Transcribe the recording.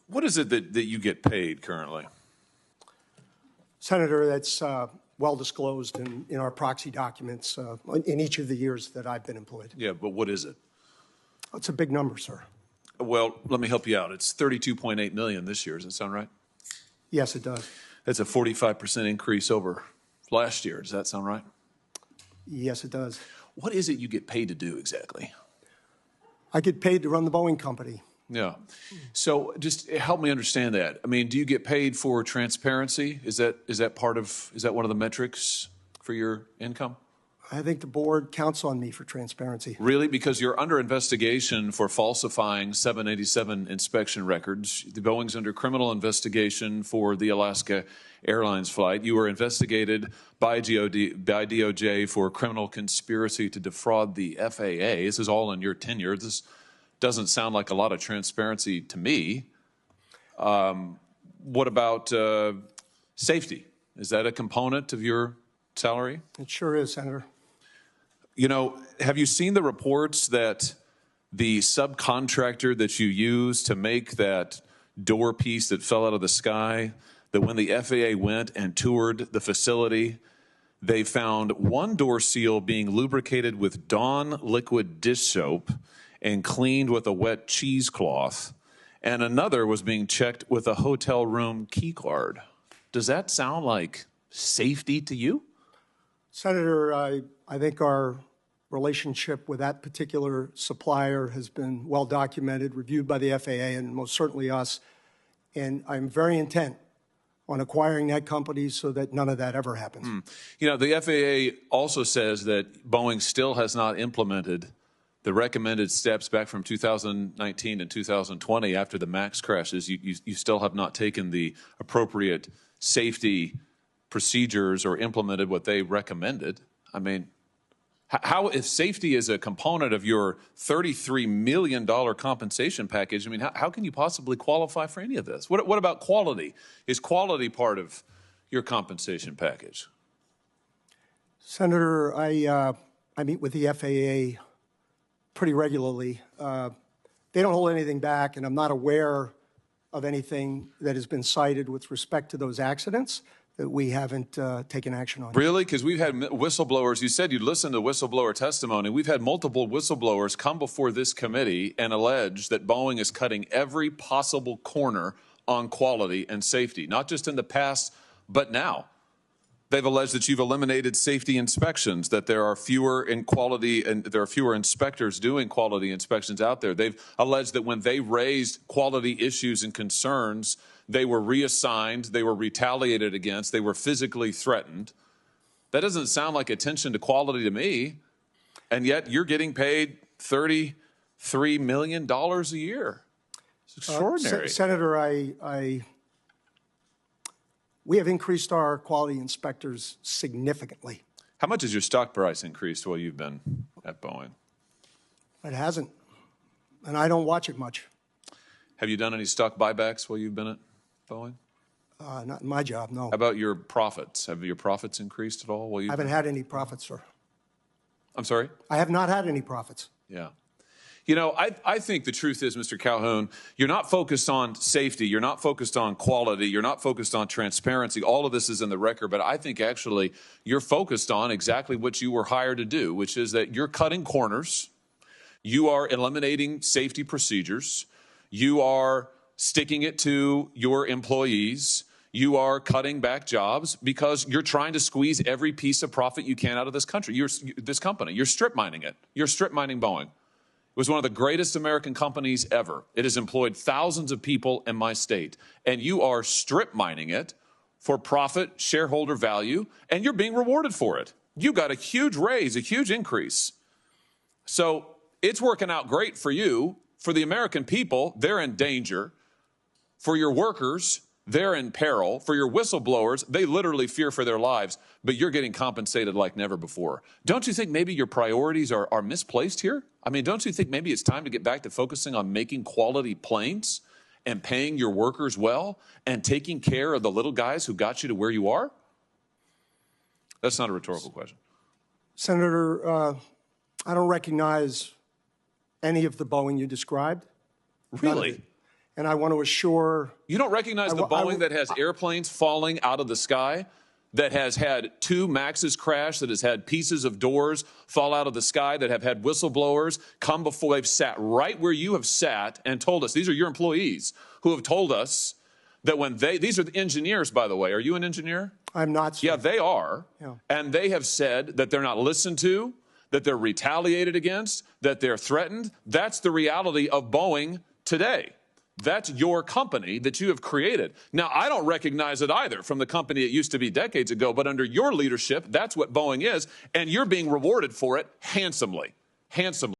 What is it that you get paid currently? Senator, that's well disclosed in our proxy documents in each of the years that I've been employed. Yeah, but what is it? It's a big number, sir. Well, let me help you out. It's $32.8 million this year. Does that sound right? Yes, it does. That's a 45% increase over last year. Does that sound right? Yes, it does. What is it you get paid to do exactly? I get paid to run the Boeing company. Yeah. So just help me understand that. I mean, do you get paid for transparency? Is that one of the metrics for your income? I think the board counts on me for transparency. Really? Because you're under investigation for falsifying 787 inspection records. The Boeing's under criminal investigation for the Alaska Airlines flight. You were investigated by DOJ for criminal conspiracy to defraud the FAA. This is all in your tenure. This doesn't sound like a lot of transparency to me. What about safety? Is that a component of your salary? It sure is, Senator. You know, have you seen the reports that the subcontractor that you used to make that door piece that fell out of the sky, that when the FAA went and toured the facility, they found one door seal being lubricated with Dawn liquid dish soap and cleaned with a wet cheesecloth, and another was being checked with a hotel room key card. Does that sound like safety to you? Senator, I think our relationship with that particular supplier has been well documented, reviewed by the FAA and most certainly us, and I'm very intent on acquiring that company so that none of that ever happens. You know, the FAA also says that Boeing still has not implemented the recommended steps back from 2019 and 2020 after the MAX crashes. You still have not taken the appropriate safety procedures or implemented what they recommended. I mean, how, if safety is a component of your $33 million compensation package, I mean, how can you possibly qualify for any of this? What about quality? Is quality part of your compensation package? Senator, I meet with the FAA pretty regularly. They don't hold anything back, and I'm not aware of anything that has been cited with respect to those accidents that we haven't taken action on. Really? Because we've had whistleblowers. You said you'd listen to whistleblower testimony. We've had multiple whistleblowers come before this committee and allege that Boeing is cutting every possible corner on quality and safety, not just in the past, but now. They've alleged that you've eliminated safety inspections, that there are fewer in quality and there are fewer inspectors doing quality inspections out there. They've alleged that when they raised quality issues and concerns, they were reassigned, they were retaliated against, they were physically threatened. That doesn't sound like attention to quality to me, and yet you're getting paid $33 million a year. It's extraordinary. Senator, we have increased our quality inspectors significantly. How much has your stock price increased while you've been at Boeing? It hasn't, and I don't watch it much. Have you done any stock buybacks while you've been at Boeing? Not in my job, no. How about your profits? Have your profits increased at all? I haven't had any profits, sir. I'm sorry? I have not had any profits. Yeah. You know, I think the truth is, Mr. Calhoun, you're not focused on safety. You're not focused on quality. You're not focused on transparency. All of this is in the record, but I think actually you're focused on exactly what you were hired to do, which is that you're cutting corners. You are eliminating safety procedures. You are sticking it to your employees. You are cutting back jobs because you're trying to squeeze every piece of profit you can out of this country. This company. You're strip mining it. You're strip mining Boeing. It was one of the greatest American companies ever. It has employed thousands of people in my state, and you are strip mining it for profit, shareholder value, and you're being rewarded for it. You got a huge raise, a huge increase. So it's working out great for you. For the American people, they're in danger. For your workers, they're in peril. For your whistleblowers, they literally fear for their lives, but you're getting compensated like never before. Don't you think maybe your priorities are misplaced here? I mean, don't you think maybe it's time to get back to focusing on making quality planes and paying your workers well and taking care of the little guys who got you to where you are? That's not a rhetorical question. Senator, I don't recognize any of the Boeing you described. Really? And I want to assure. You don't recognize the Boeing that has airplanes falling out of the sky, that has had 2 Maxes crash, that has had pieces of doors fall out of the sky, that have had whistleblowers come before. They've sat right where you have sat and told us. These are your employees who have told us that when these are the engineers, by the way. Are you an engineer? I'm not, sir. Yeah, they are. Yeah. And they have said that they're not listened to, that they're retaliated against, that they're threatened. That's the reality of Boeing today. That's your company that you have created. Now, I don't recognize it either from the company it used to be decades ago, but under your leadership, that's what Boeing is, and you're being rewarded for it handsomely. Handsomely.